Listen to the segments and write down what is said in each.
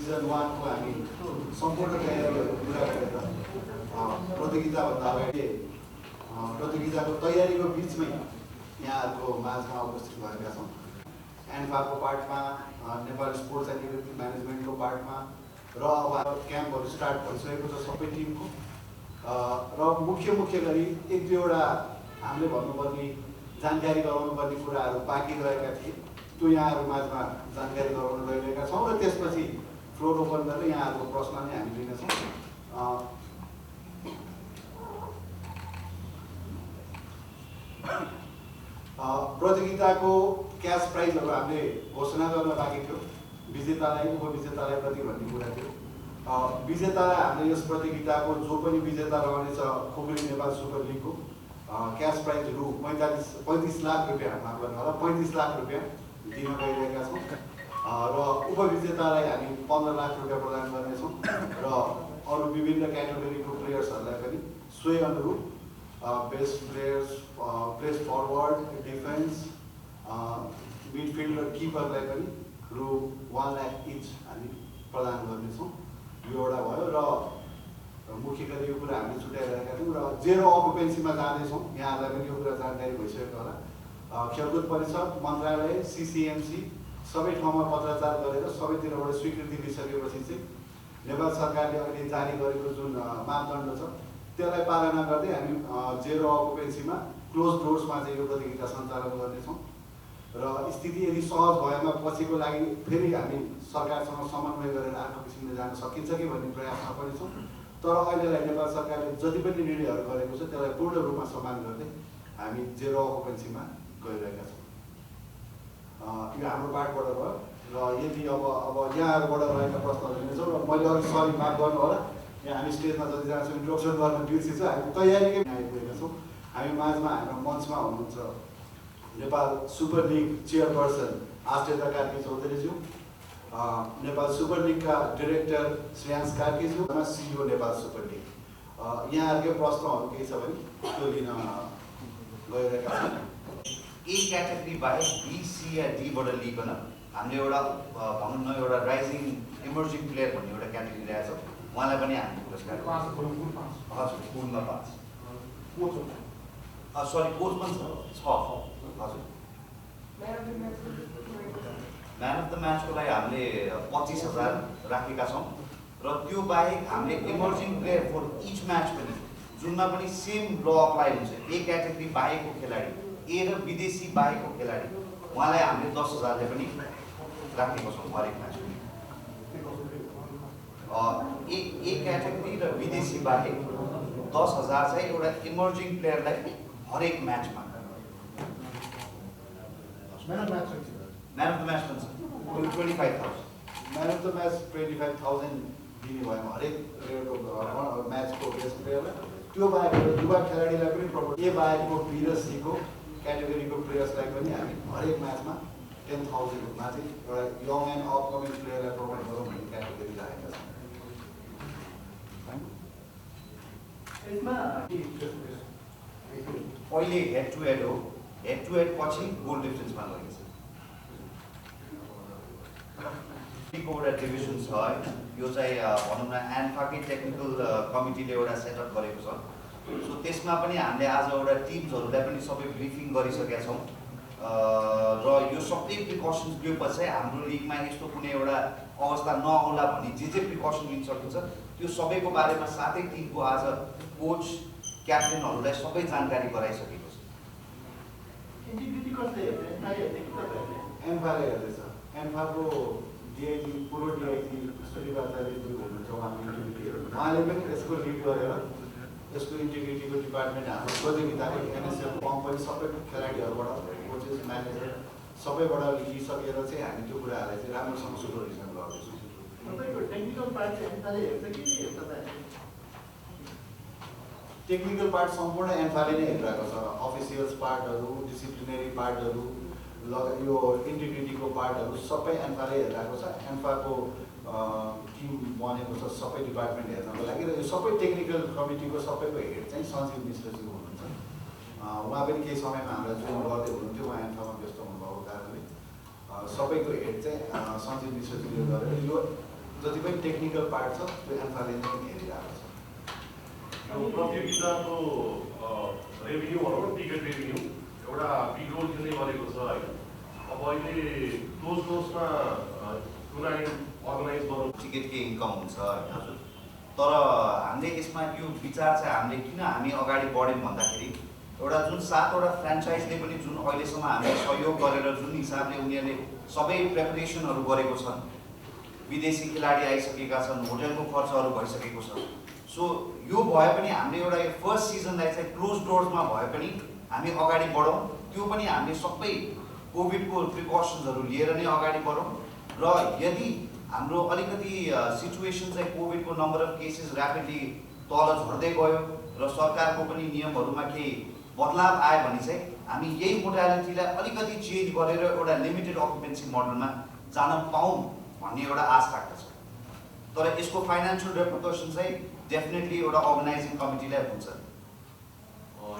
Season 1 को हामी सम्पूर्ण तयारीहरू पुरा गरेर प्रतियोगिताभन्दा अगाडि प्रतियोगिताको तयारीको बिचमै यहाँहरूको माझमा उपस्थित भएका छौँ। एन्फाको पार्टमा, नेपाल स्पोर्ट्स एन्ड युथ म्यानेजमेन्टको पार्टमा र अब क्याम्पहरू स्टार्ट भइसकेको छ सबै टिमको। र मुख्य गरी एक दुईवटा हामीले भन्नुपर्ने जानकारी गराउनुपर्ने कुराहरू बाँकी रहेका थिए, त्यो यहाँहरू माझमा जानकारी गराउन गइरहेका छौँ र त्यसपछि फ्लोर ओपन गरेर यहाँहरूको प्रश्न नै हामी लिनेछौँ। प्रतियोगिताको क्यास प्राइजहरू हामीले घोषणा गर्न बाँकी थियो, विजेतालाई उपविजेतालाई कति भन्ने कुरा थियो। विजेतालाई हामीले यस प्रतियोगिताको जो पनि विजेता रहनेछ खुकुरी नेपाल सुपर लिगको क्यास प्राइज रु 35 लाख रुपियाँ, माफ गर्नु होला 35 लाख रुपियाँ दिन गइरहेका छौँ र उपविजेतालाई हामी 15 लाख रुपियाँ प्रदान गर्नेछौँ र अरू विभिन्न क्याटेगोरीको प्लेयर्सहरूलाई पनि सोही अनुरूप best players, place forward, defence, midfield र किपरलाई पनि रु 1 लाख इच हामी प्रदान गर्नेछौँ। यो एउटा भयो र मुख्य गरी यो कुरा हामीले छुट्याइरहेका थियौँ र जेरो अकुपेन्सीमा जाँदैछौँ। यहाँहरूलाई पनि यो कुरा जानकारी भइसकेको होला। खेलकुद परिषद, मन्त्रालय, सिसिएमसी सबै ठाउँमा पत्राचार गरेर सबैतिरबाट स्वीकृति लिइसकेपछि चाहिँ नेपाल सरकारले अहिले जारी गरेको जुन मापदण्ड छ त्यसलाई पालना गर्दै हामी जेरो अकुपेन्सीमा क्लोज डोर्समा चाहिँ यो प्रतियोगिता सञ्चालन गर्नेछौँ र स्थिति यदि सहज भएमा पछिको लागि फेरि हामी सरकारसँग समन्वय गरेर अर्को किसिमले जान सकिन्छ कि भन्ने प्रयासमा पनि छौँ। तर अहिलेलाई नेपाल सरकारले जति पनि निर्णयहरू गरेको छ त्यसलाई पूर्ण रूपमा सम्मान गर्दै हामी जेरो अकुपेन्सीमा गइरहेका छौँ। यो हाम्रो पार्टबाट भयो र यदि अब यहाँहरूबाट रहेका प्रश्नहरू लिनेछौँ र मैले अलिक सरी माफ गर्नु होला, यहाँ हामी स्टेजमा जतिजना छौँ इन्ट्रोडक्सन गर्न बिर्सेछ, हामी तयारीकै आइपुगेका छौँ। हामी माझमा हाम्रो मञ्चमा हुनुहुन्छ Nepal super league chairperson Aashcharya Karki चौधरीज्यू, नेपाल सुपर लिगका डिरेक्टर श्रेयांश कार्कीज्यू, सिइओ नेपाल सुपर लिग। यहाँहरूकै प्रश्नहरू केही छ भने त्यो लिन गइरहेका छौँ। ए क्याटेगोरी बाहेक बी, सी या डीबाट लिइकन हामीले एउटा भनौँ न एउटा राइजिङ इमर्जिङ प्लेयर भन्ने एउटा क्याटेगोरी ल्याएको छ, उहाँलाई पनि हामीले पुरस्कार हजुर पुलमा 5 सरी कोच पनि छ हजुर। म्यान अफ द म्याचको लागि हामीले 25,000 राखेका छौँ र त्यो बाहेक हामीले emerging player for each match पनि जुनमा पनि सेम ल अप्लाई हुन्छ। ए क्याटेगोरी बाहेकको खेलाडी, ए र विदेशी बाहेकको खेलाडी, उहाँलाई हामीले 10,000ले पनि राखेको छौँ हरेक म्याचमा। ए क्याटेगोरी र विदेशी बाहेक 10,000 चाहिँ एउटा इमर्जिङ प्लेयरलाई हरेक म्याचमा। म्यान अफ द म्याच पनि छ 25,000। म्यान अफ द म्याच 25,000 दिने भएमा हरेक म्याचको बेस्ट प्लेयरलाई। त्यो बाहेक युवा खेलाडीलाई पनि प्रपोज, ए बाहेकको बी र सीको क्याटेगोरीको प्लेयर्सलाई पनि हामी हरेक म्याचमा 10,000मा चाहिँ एउटा यङ एन्ड अपकमिङ प्लेयरलाई प्रोभाइड गरौँ भन्ने क्याटेगोरी राखेका छौँ। पहिले हेड टु हेड हो, हेड टु हेड पछि गोल डिफरेन्समा लगेको छ। एउटा डिभिजन छ है, यो चाहिँ भनौँ न एन्फाकै टेक्निकल कमिटीले एउटा सेटअप गरेको छ। सो त्यसमा पनि हामीले आज एउटा टिम्सहरूलाई पनि सबै ब्रिफिङ गरिसकेका छौँ र यो सबै प्रिकसन्स लिएपछि हाम्रो लिगमा यस्तो कुनै एउटा अवस्था नआउला भन्ने जे प्रिकसन लिन सकिन्छ त्यो सबैको बारेमा साथै टिमको आज कोच क्याप्टेनहरूलाई सबै जानकारी गराइसकेको छ। एन्फाले हेर्दैछ, एन्फाको डिआइजी पूर्व डिआइजी सुदीप आचार्यज्यू हुनुहुन्छ, उहाँले पनि यसको लिड गरेर यसको इन्टिग्रिटीको डिपार्टमेन्ट हाम्रो प्रतियोगिताको एनएसएफ फर्म पनि सबै खेलाडीहरूबाट कोचेस म्यानेजर सबैबाट लिइसकेर चाहिँ हामी त्यो कुराहरूलाई चाहिँ राम्रोसँग सुपरभिजन गर्दैछौँ। टेक्निकल पार्ट सम्पूर्ण एन्फाले नै हेरिरहेको छ। अफिसियल्स पार्टहरू, डिसिप्लिनरी पार्टहरू, यो इन्टिग्रिटीको पार्टहरू सबै एन्फाले हेरिरहेको छ। एन्फाको टिम बनेको छ सबै डिपार्टमेन्ट हेर्नको लागि र यो सबै टेक्निकल कमिटीको सबैको हेड चाहिँ सञ्जीव मिश्रज्यू हुनुहुन्छ। उहाँ पनि केही समयमा हामीलाई जोइन गर्दै हुनुहुन्थ्यो, उहाँ एन्फामा व्यस्त हुनुभएको कारणले सबैको हेड चाहिँ सञ्जीव मिश्रज्यूले गरेर यो जति पनि टेक्निकल पार्ट छ त्यो एन्फाले नै हेरिरहेको छ। यो प्रतियोगिताको रेभिन्यू भनौँ न, टिकट रेभिन्यू एउटा बिग रोल खेल्ने गरेको छ होइन। अब अहिले क्लोज डोर्समा टुर्नामेन्ट अर्गनाइज गर्नु टिकटकै इन्कम हुन्छ होइन हजुर। तर हामीले यसमा यो विचार चाहिँ हामीले किन हामी अगाडि बढ्यौँ भन्दाखेरि एउटा जुन 7वटा फ्रेन्चाइजले पनि जुन अहिलेसम्म हामीले सहयोग गरेर जुन हिसाबले उनीहरूले सबै प्रिपरेसनहरू गरेको छन्, विदेशी खेलाडी आइसकेका छन्, होटलको खर्चहरू भइसकेको छ। सो यो भए पनि हामीले एउटा यो फर्स्ट सिजनलाई चाहिँ क्लोज डोर्समा भए पनि हामी अगाडि बढौँ। त्यो पनि हामीले सबै कोभिडको प्रिकसन्सहरू लिएर नै अगाडि बढौँ। र यदि हाम्रो अलिकति सिचुएसन चाहिँ कोभिडको नम्बर अफ केसेस ऱ्यापिडली तल झर्दै गयो र सरकारको पनि नियमहरूमा केही बदलाव आयो भने चाहिँ हामी यही मोडालिटीलाई अलिकति चेन्ज गरेर एउटा लिमिटेड अकुपेन्सी मोडलमा जान पाऊँ भन्ने एउटा आश राख्दछ। तर यसको फाइनेन्सियल रेपुटेसन चाहिँ डेफिनेटली एउटा अर्गनाइजिङ कमिटीलाई हुन्छ।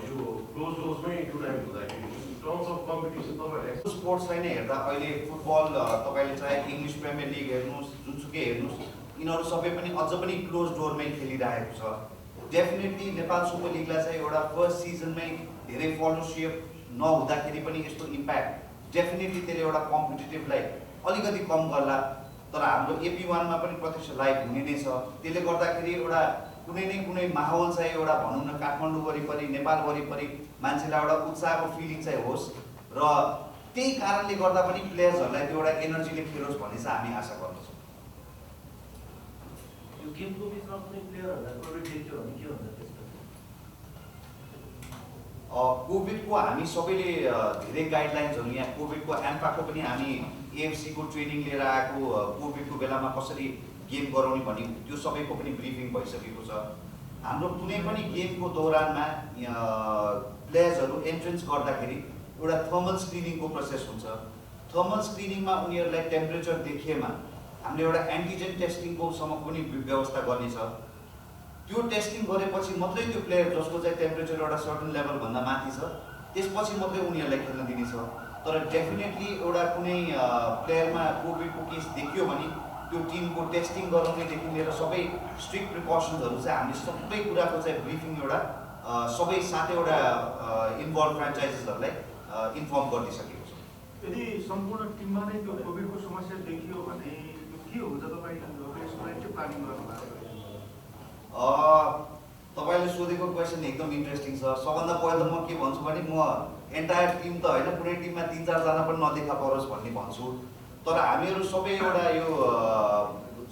यो क्लोज डोर्समै टुर्नामेन्ट हुँदाखेरि टर्म्स अफ कम्पिटिसन तपाईँहरूले स्पोर्ट्सलाई नै हेर्दा अहिले फुटबल तपाईँले चाहे इङ्ग्लिस प्रिमियर लिग हेर्नुहोस्, जुनसुकै हेर्नुहोस्, यिनीहरू सबै पनि अझ पनि क्लोज डोरमै खेलिरहेको छ। डेफिनेटली नेपाल सुपर लिगलाई चाहिँ एउटा फर्स्ट सिजनमै धेरै फलोसिप नहुँदाखेरि पनि यस्तो इम्प्याक्ट डेफिनेटली त्यसले एउटा कम्पिटिटिभलाई अलिकति कम गर्ला। तर हाम्रो AP1मा पनि प्रत्यक्ष लाइभ हुने नै छ। त्यसले गर्दाखेरि एउटा कुनै माहौल चाहिँ एउटा भनौँ न काठमाडौँ वरिपरि, नेपाल वरिपरि मान्छेलाई एउटा उत्साहको फिलिङ चाहिँ होस् र त्यही कारणले गर्दा पनि प्लेयर्सहरूलाई त्यो एउटा एनर्जीले खेलोस् भन्ने चाहिँ हामी आशा गर्दछौँ। यो गेमको बिचमा कुनै प्लेयरहरूलाई कोभिड देखियो भने के हुन्छ त्यसमा? कोभिडको हामी सबैले धेरै गाइडलाइन्सहरू यहाँ कोभिडको एन्फाको पनि हामी AFCको ट्रेनिङ लिएर आएको, कोभिडको बेलामा कसरी गेम गराउने भन्ने त्यो सबैको पनि ब्रिफिङ भइसकेको छ। हाम्रो कुनै पनि गेमको दौरानमा प्लेयर्सहरू एन्ट्रेन्स गर्दाखेरि एउटा थर्मल स्क्रिनिङको प्रोसेस हुन्छ। थर्मल स्क्रिनिङमा उनीहरूलाई टेम्परेचर देखिएमा हामीले एउटा एन्टिजेन टेस्टिङको सम्म पनि व्यवस्था गर्नेछ। त्यो टेस्टिङ गरेपछि मात्रै त्यो प्लेयर जसको चाहिँ टेम्परेचर एउटा सर्टन लेभलभन्दा माथि छ त्यसपछि मात्रै उनीहरूलाई खेल्न दिनेछ। तर डेफिनेटली एउटा कुनै प्लेयरमा कोभिडको केस देखियो भने त्यो टिमको टेस्टिङ गराउनेदेखि लिएर सबै स्ट्रिक्ट प्रिकसन्सहरू चाहिँ हामीले सबै कुराको चाहिँ ब्रिफिङ एउटा सबै 7वटा इन्भल्भ फ्रेन्चाइजेसहरूलाई इन्फर्म गरिदिइसकेको छ। यदि सम्पूर्ण टिममा नै त्यो कोभिडको समस्या देखियो भने के हुन्छ? तपाईँ यसलाई के प्लानिङ गर्नुभएको? तपाईँले सोधेको क्वेसन एकदम इन्ट्रेस्टिङ छ। सबभन्दा पहिला त म के भन्छु भने म एन्टायर टिम त होइन, कुनै टिममा 3-4 जना पनि नदेखा परोस् भन्ने भन्छु। तर हामीहरू सबै एउटा यो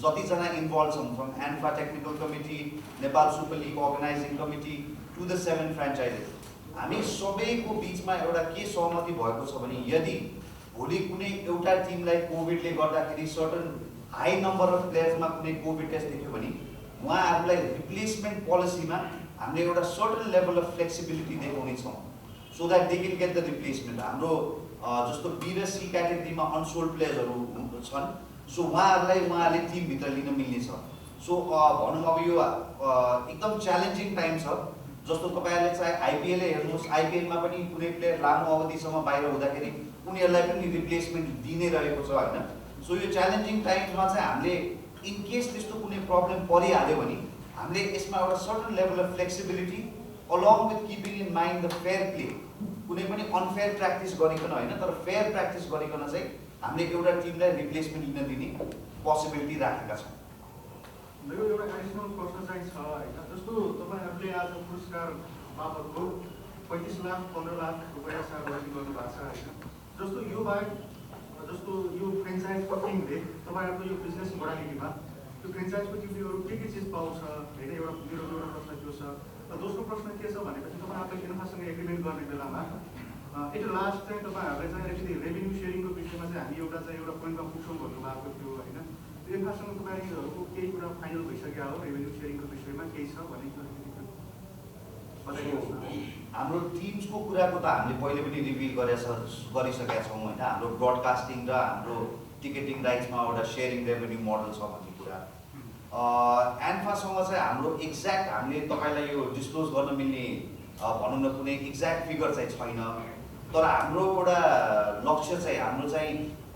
जतिजना इन्भल्भ छौँ, from ANFA technical committee, Nepal super league organizing committee to the 7 franchises, हामी सबैको बिचमा एउटा के सहमति भएको छ भने यदि भोलि कुनै एउटा टिमलाई कोभिडले गर्दाखेरि सर्टन हाई नम्बर अफ प्लेयर्समा कुनै कोभिड टेस्ट देख्यो भने उहाँहरूलाई रिप्लेसमेन्ट पोलिसीमा हामीले एउटा सर्टन लेभल अफ फ्लेक्सिबिलिटी देखाउनेछौँ so that they can get the replacement. हाम्रो जस्तो B र C क्याटेगोरीमा अनसोल्ड प्लेयर्सहरू छन्, सो उहाँहरूले टिमभित्र लिन मिल्ने छ। सो भनौँ अब यो एकदम च्यालेन्जिङ टाइम छ। जस्तो तपाईँहरूले चाहे IPL हेर्नुहोस्, IPLमा पनि कुनै प्लेयर लामो अवधिसम्म बाहिर हुँदाखेरि उनीहरूलाई पनि रिप्लेसमेन्ट दिनै रहेको छ होइन। सो यो च्यालेन्जिङ टाइममा चाहिँ हामीले इन केस त्यस्तो कुनै प्रब्लम परिहाल्यो भने हामीले यसमा एउटा certain level of flexibility along with keeping in mind the fair play, कुनै पनि अनफेयर प्र्याक्टिस गरिकन होइन तर फेयर प्र्याक्टिस गरिकन चाहिँ हामीले एउटा टिमलाई रिप्लेसमेन्ट लिन दिने पोसिबिलिटी राखेका छौँ। मेरो एउटा एडिसनल प्रश्न चाहिँ छ होइन, जस्तो तपाईँहरूले आज पुरस्कार बापतको 35 लाख 15 लाख रुपियाँ सार्वजनिक गर्नुभएको छ होइन। जस्तो यो बाहेक जस्तो यो फ्रेन्चाइजको टिमले तपाईँहरूको यो बिजनेस मोडालिटीमा त्यो फ्रेन्चाइजको टिमले अरू के चिज पाउँछ होइन? मेरो एउटा प्रश्न त्यो छ। र दोस्रो प्रश्न के छ भनेपछि तपाईँहरूले एन्फासँग एग्रिमेन्ट गर्ने बेलामा एट लास्ट चाहिँ तपाईँहरूले चाहिँ अलिकति रेभेन्यू सेयरिङको विषयमा चाहिँ हामी एउटा पोइन्टमा पुग्छौँ भन्नुभएको थियो होइन। एन्फासँग तपाईँहरूको केही कुरा फाइनल भइसक्यो हो रेभेन्यू सेयरिङको विषयमा केही छ भने हाम्रो टिम्सको कुराको त हामीले पहिले पनि रिभिल गरिसकेका छौँ होइन। हाम्रो ब्रडकास्टिङ र हाम्रो टिकटिङ राइट्समा एउटा सेयरिङ रेभेन्यू मोडल छ भन्ने कुरा। एन्फासँग चाहिँ हाम्रो एक्ज्याक्ट हामीले तपाईँलाई यो डिस्क्लोज गर्न मिल्ने भनौँ न कुनै एक्ज्याक्ट फिगर चाहिँ छैन। तर हाम्रो एउटा लक्ष्य चाहिँ हाम्रो चाहिँ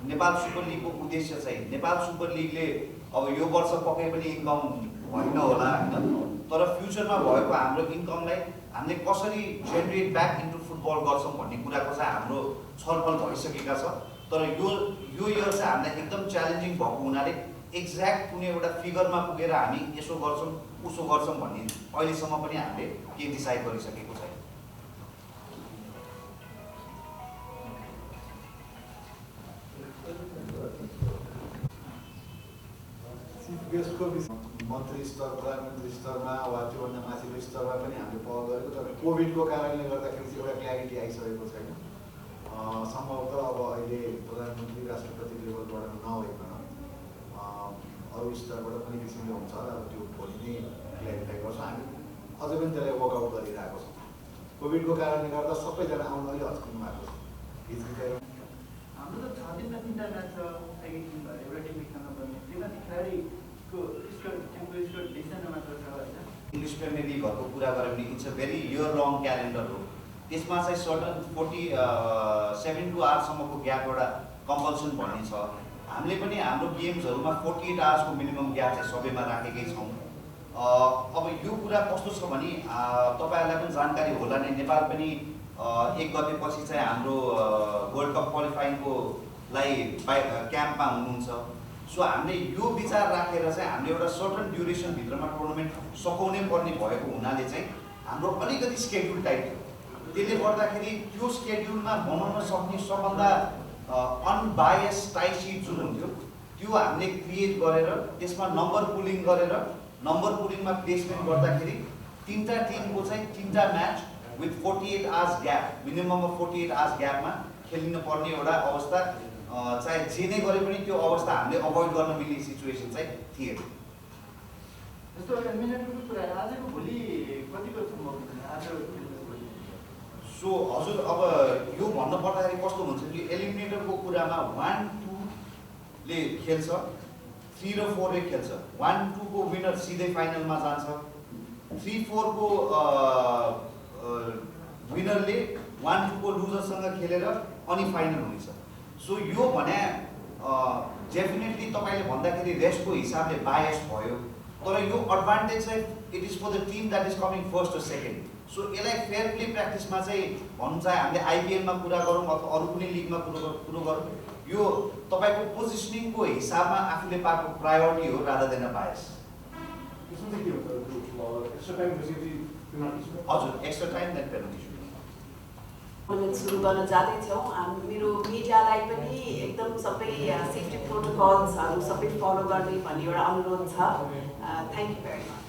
नेपाल सुपर लिगको उद्देश्य चाहिँ नेपाल सुपर लिगले अब यो वर्ष पक्कै पनि इन्कम होइन होला होइन, तर फ्युचरमा भएको हाम्रो इन्कमलाई हामीले कसरी जेनेरेट ब्याक इन्टु फुटबल गर्छौँ भन्ने कुराको चाहिँ हाम्रो छलफल भइसकेका छ। तर यो इयर चाहिँ हामीलाई एकदम च्यालेन्जिङ भएको हुनाले एक्ज्याक्ट कुनै एउटा फिगरमा पुगेर हामी यसो गर्छौँ उसो गर्छौँ भन्ने अहिलेसम्म पनि हामीले केही डिसाइड गरिसकेको छैन। गेस्टको मन्त्री स्तर प्रधानमन्त्री स्तरमा वा त्योभन्दा माथिल्लो स्तरमा पनि हामीले पहल गरेको, तर कोभिडको कारणले गर्दाखेरि चाहिँ एउटा क्ल्यारिटी आइसकेको छैन। सम्भवतः अब अहिले प्रधानमन्त्री राष्ट्रपति लेभलबाट नभइकन अरू स्तरबाट कुनै किसिमले हुन्छ होला, अब त्यो भोलि नै क्ल्यारिफाई गर्छौँ। हामी अझै पनि त्यसलाई वर्कआउट गरिरहेको छौँ। कोभिडको कारणले गर्दा सबैजना आउन अलि हच्किनु भएको छ, हिचकिचाइ। हाम्रो त 6 दिनमा 3टा म्याच छ, एक दिन भएर एउटा टिम खेल्नुपर्ने, त्यसमा खेलाडीको टिमको स्कोर डिसिजनमा मात्र छ होइन। इङ्ग्लिस प्रिमियर लिगहरूको कुरा गऱ्यो भने it's a very year long calendar हो। त्यसमा चाहिँ सर्टन 47 to 8सम्मको ग्याप एउटा कम्पल्सन भन्ने छ। हामीले पनि हाम्रो गेम्सहरूमा 48 आवर्सको मिनिमम ग्याप चाहिँ सबैमा राखेकै छौँ। अब यो कुरा कस्तो छ भने तपाईँहरूलाई पनि जानकारी होला नै, नेपाल पनि 1 गतेपछि चाहिँ हाम्रो वर्ल्ड कप क्वालिफाइङको लागि क्याम्पमा हुनुहुन्छ। सो हामीले यो विचार राखेर चाहिँ हामीले एउटा सर्टन ड्युरेसनभित्रमा टुर्नामेन्ट सघाउनै पर्ने भएको हुनाले चाहिँ हाम्रो अलिकति स्केड्युल टाइट थियो। त्यसले गर्दाखेरि त्यो स्केड्युलमा बनाउन सक्ने सबभन्दा अनबायस टाइट सिट जुन हुन्थ्यो त्यो हामीले क्रिएट गरेर त्यसमा नम्बर पुलिङ गरेर नम्बर पुलिङमा प्लेसमेन्ट गर्दाखेरि 3टा टिमको चाहिँ 3टा match with 48 hours gap, minimum 48 hours ग्यापमा खेलिनु पर्ने एउटा अवस्था चाहे जे नै गरे पनि त्यो अवस्था हामीले अभोइड गर्न मिल्ने सिचुएसन चाहिँ थिएन। जस्तो एलिमिनेटरको कुरा आजको भोलि कतिको सम्भावना आज? सो हजुर अब यो भन्नु पर्दाखेरि कस्तो हुन्छ कि एलिमिनेटरको कुरामा 1-2 ले खेल्छ, 3 र 4 ले खेल्छ। 1-2 को विनर सिधै फाइनलमा जान्छ, 3-4 को विनरले 1-2 को लुजरसँग खेलेर अनि फाइनल हुनेछ। सो यो भने डेफिनेटली तपाईँले भन्दाखेरि रेस्टको हिसाबले बायस भयो, तर यो एडभान्टेज चाहिँ it is for the team that is coming first र सेकेन्ड। सो यसलाई फेयर प्ले प्र्याक्टिसमा चाहिँ भन्नु चाहे हामीले आइपिएलमा कुरा गरौँ अथवा अरू कुनै लिगमा कुरो गरौँ, यो तपाईँको पोजिसनिङको हिसाबमा आफूले पाएको प्रायोरिटी हो रादर देन बायस। हजुर, extra time then penalty shoot. सुरु गर्न जाँदैछौँ। मेरो मिडियालाई पनि एकदम सबै सेफ्टी प्रोटोकल्सहरू सबै फलो गर्ने भन्ने एउटा अनुरोध छ। Thank you very much.